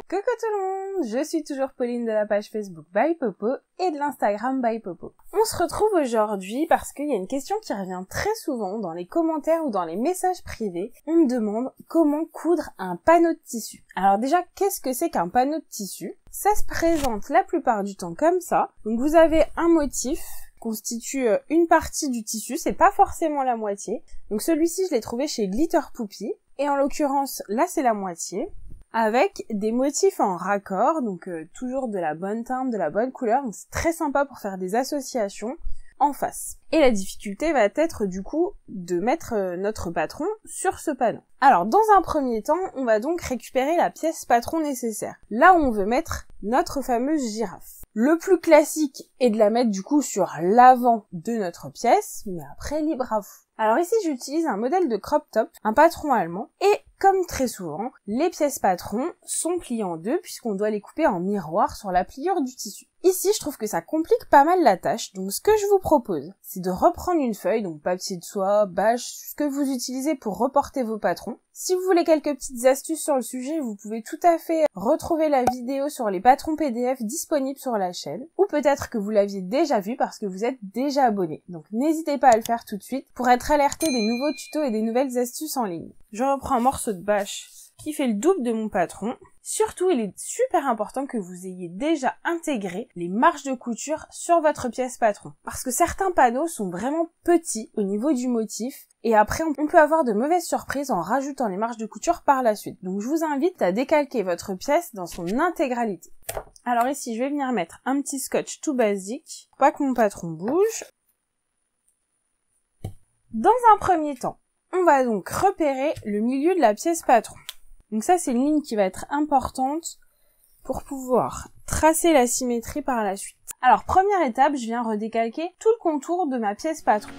Coucou tout le monde, je suis toujours Pauline de la page Facebook By Popo et de l'Instagram By Popo. On se retrouve aujourd'hui parce qu'il y a une question qui revient très souvent dans les commentaires ou dans les messages privés. On me demande comment coudre un panneau de tissu. Alors déjà, qu'est-ce que c'est qu'un panneau de tissu? Ça se présente la plupart du temps comme ça. Donc vous avez un motif constitue une partie du tissu, c'est pas forcément la moitié. Donc celui-ci, je l'ai trouvé chez Glitter Poupy. Et en l'occurrence, là c'est la moitié. Avec des motifs en raccord, donc toujours de la bonne teinte, de la bonne couleur, donc c'est très sympa pour faire des associations en face. Et la difficulté va être du coup de mettre notre patron sur ce panneau. Alors dans un premier temps, on va donc récupérer la pièce patron nécessaire. Là où on veut mettre notre fameuse girafe. Le plus classique est de la mettre du coup sur l'avant de notre pièce, mais après libre à vous. Alors ici j'utilise un modèle de crop top, un patron allemand, et comme très souvent, les pièces patrons sont pliées en deux puisqu'on doit les couper en miroir sur la pliure du tissu. Ici, je trouve que ça complique pas mal la tâche, donc ce que je vous propose, c'est de reprendre une feuille, donc papier de soie, bâche, ce que vous utilisez pour reporter vos patrons. Si vous voulez quelques petites astuces sur le sujet, vous pouvez tout à fait retrouver la vidéo sur les patrons PDF disponibles sur la chaîne, ou peut-être que vous l'aviez déjà vu parce que vous êtes déjà abonné. Donc n'hésitez pas à le faire tout de suite pour être alerté des nouveaux tutos et des nouvelles astuces en ligne. Je reprends un morceau de bâche qui fait le double de mon patron. Surtout, il est super important que vous ayez déjà intégré les marges de couture sur votre pièce patron. Parce que certains panneaux sont vraiment petits au niveau du motif et après on peut avoir de mauvaises surprises en rajoutant les marges de couture par la suite. Donc je vous invite à décalquer votre pièce dans son intégralité. Alors ici, je vais venir mettre un petit scotch tout basique pour pas que mon patron bouge. Dans un premier temps, on va donc repérer le milieu de la pièce patron. Donc ça, c'est une ligne qui va être importante pour pouvoir tracer la symétrie par la suite. Alors, première étape, je viens redécalquer tout le contour de ma pièce patron.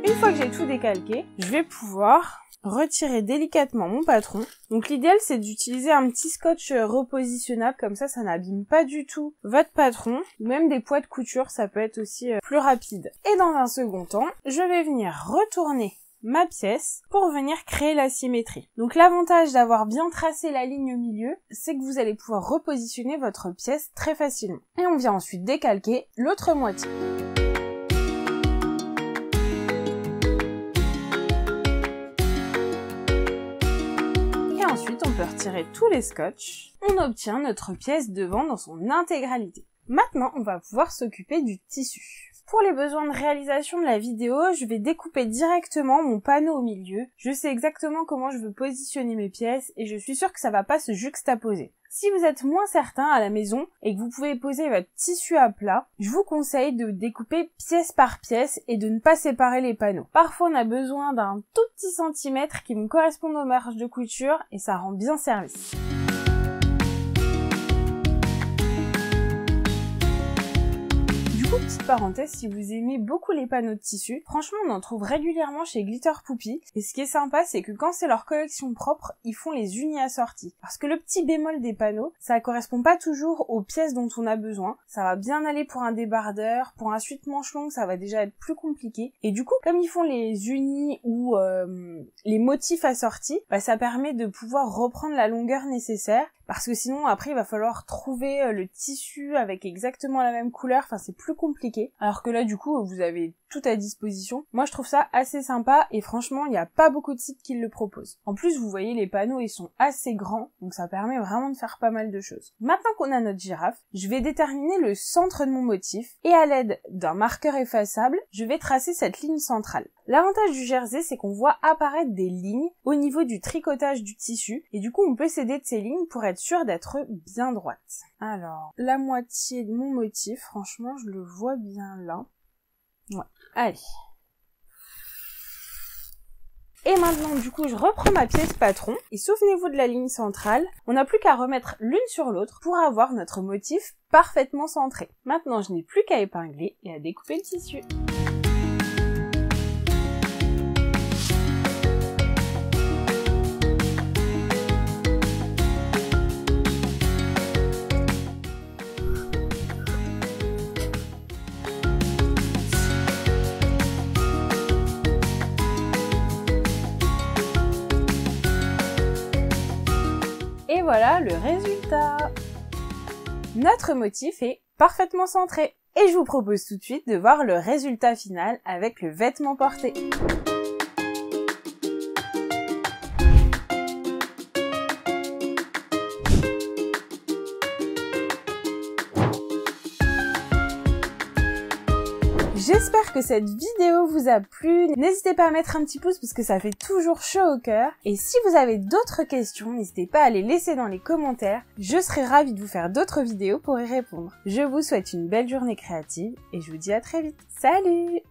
Une fois que j'ai tout décalqué, je vais pouvoir retirer délicatement mon patron. Donc l'idéal c'est d'utiliser un petit scotch repositionnable, comme ça n'abîme pas du tout votre patron, ou même des poids de couture, ça peut être aussi plus rapide. Et dans un second temps, je vais venir retourner ma pièce pour venir créer la symétrie. Donc l'avantage d'avoir bien tracé la ligne au milieu, c'est que vous allez pouvoir repositionner votre pièce très facilement. Et on vient ensuite décalquer l'autre moitié. Ensuite, on peut retirer tous les scotch. On obtient notre pièce devant dans son intégralité. Maintenant, on va pouvoir s'occuper du tissu. Pour les besoins de réalisation de la vidéo, je vais découper directement mon panneau au milieu. Je sais exactement comment je veux positionner mes pièces et je suis sûre que ça va pas se juxtaposer. Si vous êtes moins certain à la maison et que vous pouvez poser votre tissu à plat, je vous conseille de découper pièce par pièce et de ne pas séparer les panneaux. Parfois, on a besoin d'un tout petit centimètre qui me correspond aux marges de couture et ça rend bien service. Petite parenthèse, si vous aimez beaucoup les panneaux de tissu, franchement on en trouve régulièrement chez Glitter Poupy, et ce qui est sympa c'est que quand c'est leur collection propre, ils font les unis assortis. Parce que le petit bémol des panneaux, ça correspond pas toujours aux pièces dont on a besoin, ça va bien aller pour un débardeur, pour un suite-manche longue ça va déjà être plus compliqué, et du coup comme ils font les unis ou les motifs assortis, ça permet de pouvoir reprendre la longueur nécessaire, parce que sinon après il va falloir trouver le tissu avec exactement la même couleur, enfin c'est plus compliqué, alors que là du coup vous avez tout à disposition. Moi je trouve ça assez sympa et franchement il n'y a pas beaucoup de sites qui le proposent. En plus vous voyez les panneaux ils sont assez grands, donc ça permet vraiment de faire pas mal de choses. Maintenant qu'on a notre girafe, je vais déterminer le centre de mon motif et à l'aide d'un marqueur effaçable, je vais tracer cette ligne centrale. L'avantage du jersey c'est qu'on voit apparaître des lignes au niveau du tricotage du tissu et du coup on peut s'aider de ces lignes pour être sûr d'être bien droite. Alors, la moitié de mon motif, franchement je le vois bien là. Ouais, allez. Et maintenant, du coup, je reprends ma pièce patron. Et souvenez-vous de la ligne centrale. On n'a plus qu'à remettre l'une sur l'autre pour avoir notre motif parfaitement centré. Maintenant, je n'ai plus qu'à épingler et à découper le tissu. voilà le résultat. Notre motif est parfaitement centré. Et je vous propose tout de suite de voir le résultat final avec le vêtement porté. J'espère que cette vidéo vous a plu. N'hésitez pas à mettre un petit pouce parce que ça fait toujours chaud au cœur. Et si vous avez d'autres questions, n'hésitez pas à les laisser dans les commentaires. Je serai ravie de vous faire d'autres vidéos pour y répondre. Je vous souhaite une belle journée créative et je vous dis à très vite. Salut!